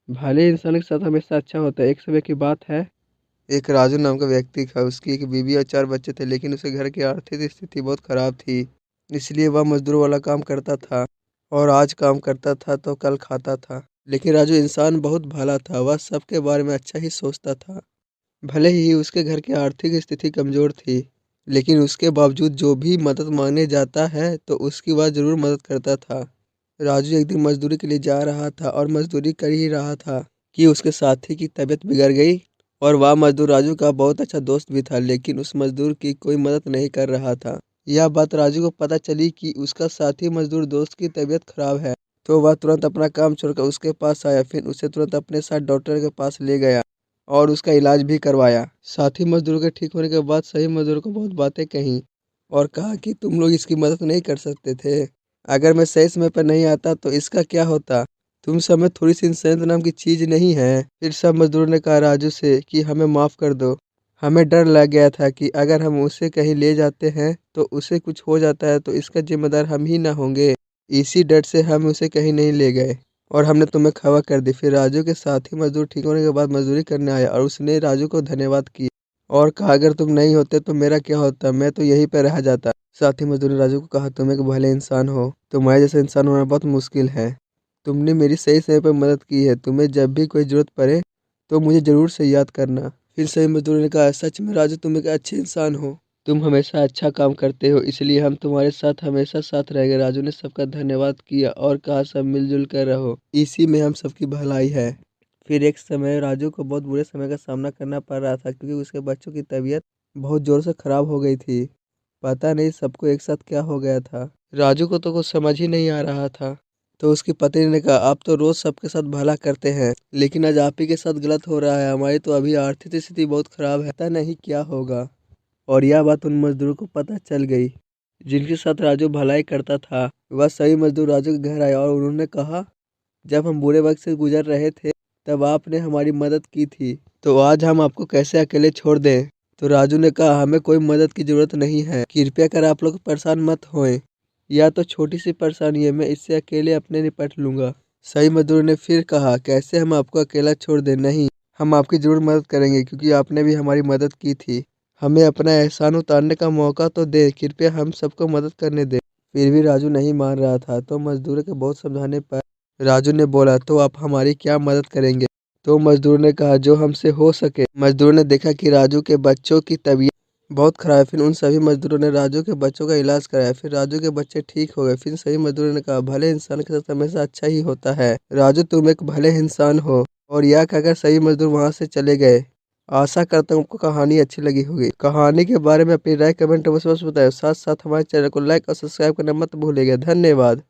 भले इंसान के साथ हमेशा अच्छा होता है। एक समय की बात है, एक राजू नाम का व्यक्ति था। उसकी एक बीवी और 4 बच्चे थे, लेकिन उसके घर की आर्थिक स्थिति बहुत खराब थी। इसलिए वह मजदूर वाला काम करता था और आज काम करता था तो कल खाता था। लेकिन राजू इंसान बहुत भला था, वह सबके बारे में अच्छा ही सोचता था। भले ही उसके घर की आर्थिक स्थिति कमजोर थी, लेकिन उसके बावजूद जो भी मदद मांगने जाता है तो उसकी वह जरूर मदद करता था। राजू एक दिन मजदूरी के लिए जा रहा था और मजदूरी कर ही रहा था कि उसके साथी की तबीयत बिगड़ गई। और वह मजदूर राजू का बहुत अच्छा दोस्त भी था, लेकिन उस मजदूर की कोई मदद नहीं कर रहा था। यह बात राजू को पता चली कि उसका साथी मजदूर दोस्त की तबीयत खराब है, तो वह तुरंत अपना काम छोड़कर उसके पास आया। फिर उसे तुरंत अपने साथ डॉक्टर के पास ले गया और उसका इलाज भी करवाया। साथी मजदूर के ठीक होने के बाद सही मजदूर को बहुत बातें कही और कहा कि तुम लोग इसकी मदद नहीं कर सकते थे। अगर मैं सही समय पर नहीं आता तो इसका क्या होता। तुम सब में थोड़ी सी इंसानियत नाम की चीज नहीं है। फिर सब मजदूरों ने कहा राजू से कि हमें माफ कर दो। हमें डर लग गया था कि अगर हम उसे कहीं ले जाते हैं तो उसे कुछ हो जाता है तो इसका जिम्मेदार हम ही ना होंगे। इसी डर से हम उसे कहीं नहीं ले गए और हमने तुम्हें खबर कर दी। फिर राजू के साथी मजदूर ठीक होने के बाद मजदूरी करने आया और उसने राजू को धन्यवाद किया और कहा अगर तुम नहीं होते तो मेरा क्या होता, मैं तो यहीं पर रह जाता। साथी मजदूर ने राजू को कहा तुम एक भले इंसान हो, तुम्हारे जैसा इंसान होना बहुत मुश्किल है। तुमने मेरी सही समय पर मदद की है। तुम्हें जब भी कोई जरूरत पड़े तो मुझे जरूर से याद करना। फिर सही मजदूर ने कहा सच में राजू तुम एक अच्छे इंसान हो, तुम हमेशा अच्छा काम करते हो, इसलिए हम तुम्हारे साथ हमेशा साथ रहेंगे। राजू ने सबका धन्यवाद किया और कहा सब मिलजुल कर रहो, इसी में हम सबकी भलाई है। फिर एक समय राजू को बहुत बुरे समय का सामना करना पड़ रहा था, क्योंकि उसके बच्चों की तबीयत बहुत जोर से खराब हो गई थी। पता नहीं सबको एक साथ क्या हो गया था। राजू को तो कुछ समझ ही नहीं आ रहा था। तो उसकी पत्नी ने कहा आप तो रोज सबके साथ भला करते हैं, लेकिन आज आप ही के साथ गलत हो रहा है। हमारी तो अभी आर्थिक स्थिति बहुत खराब है, पता नहीं क्या होगा। और यह बात उन मजदूरों को पता चल गई जिनके साथ राजू भलाई करता था। वह सभी मजदूर राजू के घर आए और उन्होंने कहा जब हम बुरे वक्त से गुजर रहे थे तब आपने हमारी मदद की थी, तो आज हम आपको कैसे अकेले छोड़ दें। तो राजू ने कहा हमें कोई मदद की जरूरत नहीं है, कृपया कर आप लोग परेशान मत होएं। यह तो छोटी सी परेशानी है, मैं इससे अकेले अपने निपट लूंगा। सही मजदूर ने फिर कहा कैसे हम आपको अकेला छोड़ दें, नहीं, हम आपकी जरूर मदद करेंगे क्योंकि आपने भी हमारी मदद की थी। हमें अपना एहसान उतारने का मौका तो दे, कृपया हम सबको मदद करने दे। फिर भी राजू नहीं मान रहा था, तो मजदूरों के बहुत समझाने पर राजू ने बोला तो आप हमारी क्या मदद करेंगे। तो मजदूर ने कहा जो हमसे हो सके। मजदूर ने देखा कि राजू के बच्चों की तबीयत बहुत खराब है। फिर उन सभी मजदूरों ने राजू के बच्चों का इलाज कराया। फिर राजू के बच्चे ठीक हो गए। फिर सभी मजदूरों ने कहा भले इंसान के साथ हमेशा अच्छा ही होता है, राजू तुम एक भले इंसान हो। और यह कहकर सभी मजदूर वहां से चले गए। आशा करता हूँ आपको कहानी अच्छी लगी होगी। कहानी के बारे में अपनी राय कमेंट बस बताएं। साथ साथ हमारे चैनल को लाइक और सब्सक्राइब करना मत भूलिएगा। धन्यवाद।